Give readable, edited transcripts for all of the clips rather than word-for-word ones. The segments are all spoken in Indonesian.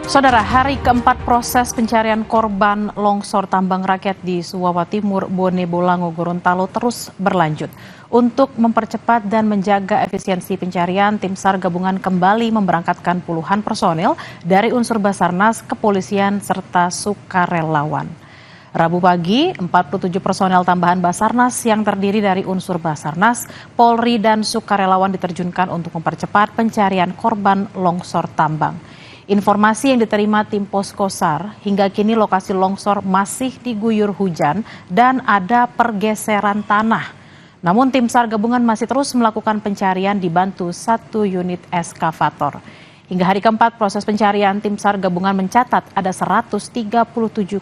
Saudara, hari keempat proses pencarian korban longsor tambang rakyat di Suwawa Timur, Bone Bolango, Gorontalo terus berlanjut. Untuk mempercepat dan menjaga efisiensi pencarian, tim SAR gabungan kembali memberangkatkan puluhan personil dari unsur Basarnas, kepolisian, serta sukarelawan. Rabu pagi, 47 personel tambahan Basarnas yang terdiri dari unsur Basarnas, Polri, dan sukarelawan diterjunkan untuk mempercepat pencarian korban longsor tambang. Informasi yang diterima tim Posko SAR, hingga kini lokasi longsor masih diguyur hujan dan ada pergeseran tanah. Namun tim SAR gabungan masih terus melakukan pencarian dibantu 1 unit eskavator. Hingga hari keempat proses pencarian, tim SAR gabungan mencatat ada 137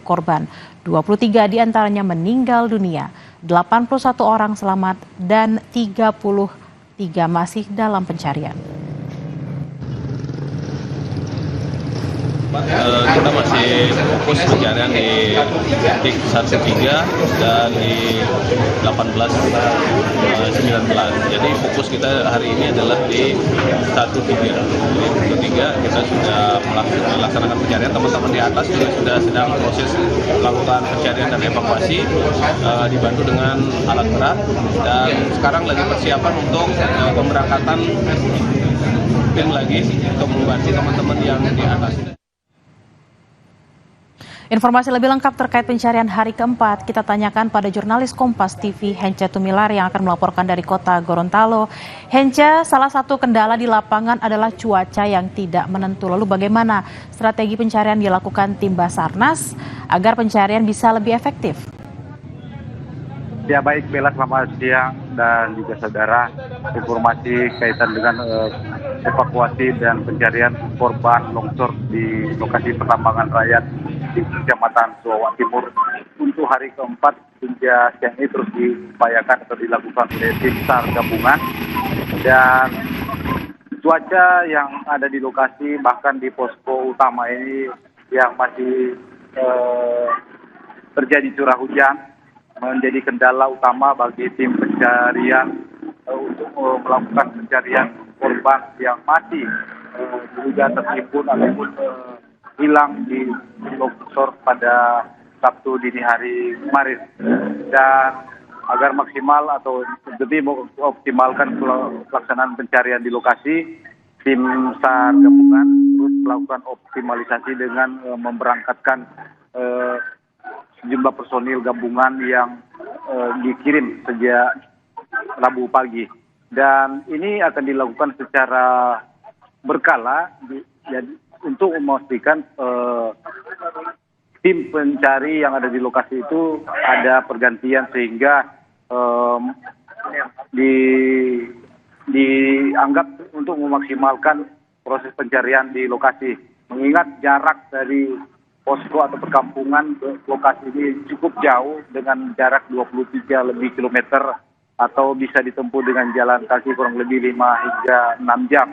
korban, 23 diantaranya meninggal dunia, 81 orang selamat, dan 33 masih dalam pencarian. Kita masih fokus pencarian di titik 13 dan di 18, 19. Jadi fokus kita hari ini adalah di 13. Di 13 kita sudah melaksanakan pencarian. Teman-teman di atas juga sudah sedang proses melakukan pencarian dan evakuasi dibantu dengan alat berat. Dan sekarang lagi persiapan untuk pemberangkatan tim lagi untuk membantu teman-teman yang di atas. Informasi lebih lengkap terkait pencarian hari keempat kita tanyakan pada jurnalis Kompas TV Hence Tumilar yang akan melaporkan dari kota Gorontalo. Hence, salah satu kendala di lapangan adalah cuaca yang tidak menentu. Lalu bagaimana strategi pencarian dilakukan tim Basarnas agar pencarian bisa lebih efektif? Ya baik Bella, selamat siang dan juga saudara. Informasi kaitan dengan evakuasi dan pencarian korban longsor di lokasi pertambangan rakyat di Kecamatan Suwawa Timur untuk hari keempat hingga siang ini terus diupayakan atau dilakukan oleh tim SAR gabungan. Dan cuaca yang ada di lokasi bahkan di posko utama ini yang masih terjadi curah hujan menjadi kendala utama bagi tim pencarian untuk melakukan pencarian korban yang masih diduga tertimbun ataupun hilang di longsor pada Sabtu dini hari kemarin. Dan agar maksimal atau lebih mengoptimalkan pelaksanaan pencarian di lokasi, tim SAR gabungan terus melakukan optimalisasi dengan memberangkatkan sejumlah personil gabungan yang dikirim sejak Rabu pagi. Dan ini akan dilakukan secara berkala untuk memastikan tim pencari yang ada di lokasi itu ada pergantian sehingga dianggap untuk memaksimalkan proses pencarian di lokasi. Mengingat jarak dari posko atau perkampungan ke lokasi ini cukup jauh dengan jarak 23 lebih kilometer atau bisa ditempuh dengan jalan kaki kurang lebih 5 hingga 6 jam.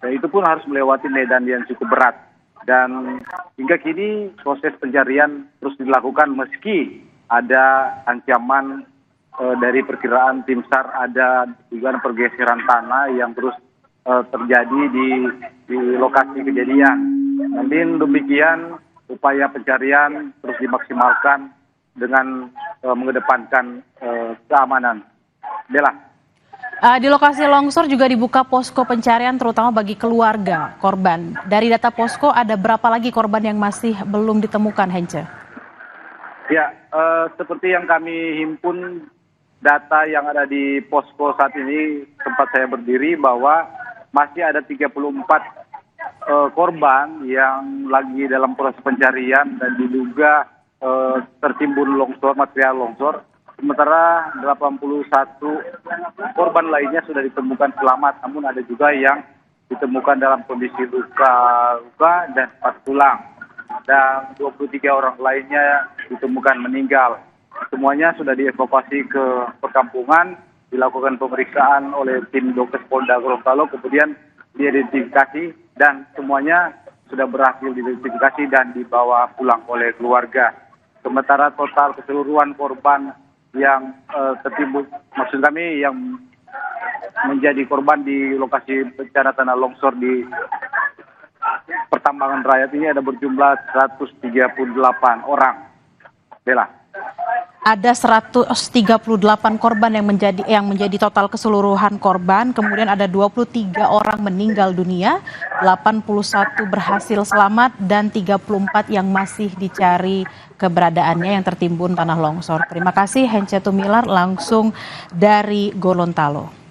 Dan itu pun harus melewati medan yang cukup berat. Dan hingga kini proses pencarian terus dilakukan meski ada ancaman dari perkiraan tim SAR ada juga pergeseran tanah yang terus terjadi di lokasi kejadian. Namun demikian upaya pencarian terus dimaksimalkan dengan mengedepankan keamanan. Bella. Di lokasi longsor juga dibuka posko pencarian terutama bagi keluarga korban. Dari data posko ada berapa lagi korban yang masih belum ditemukan, Hence? Ya, seperti yang kami himpun data yang ada di posko saat ini tempat saya berdiri bahwa masih ada 34 korban yang lagi dalam proses pencarian dan diduga tertimbun longsor, material longsor. Sementara 81 korban lainnya sudah ditemukan selamat, namun ada juga yang ditemukan dalam kondisi luka dan patah tulang. Dan 23 orang lainnya ditemukan meninggal. Semuanya sudah dievakuasi ke perkampungan, dilakukan pemeriksaan oleh tim Dokes Polda Gorontalo, kemudian diidentifikasi dan semuanya sudah berhasil diidentifikasi dan dibawa pulang oleh keluarga. Sementara total keseluruhan korban yang tertimbun, maksud kami yang menjadi korban di lokasi bencana tanah longsor di Tambangan Rakyat ini ada berjumlah 138 orang. Bella. Ada 138 korban yang menjadi total keseluruhan korban, kemudian ada 23 orang meninggal dunia, 81 berhasil selamat dan 34 yang masih dicari keberadaannya yang tertimbun tanah longsor. Terima kasih Hence Tumilar langsung dari Gorontalo.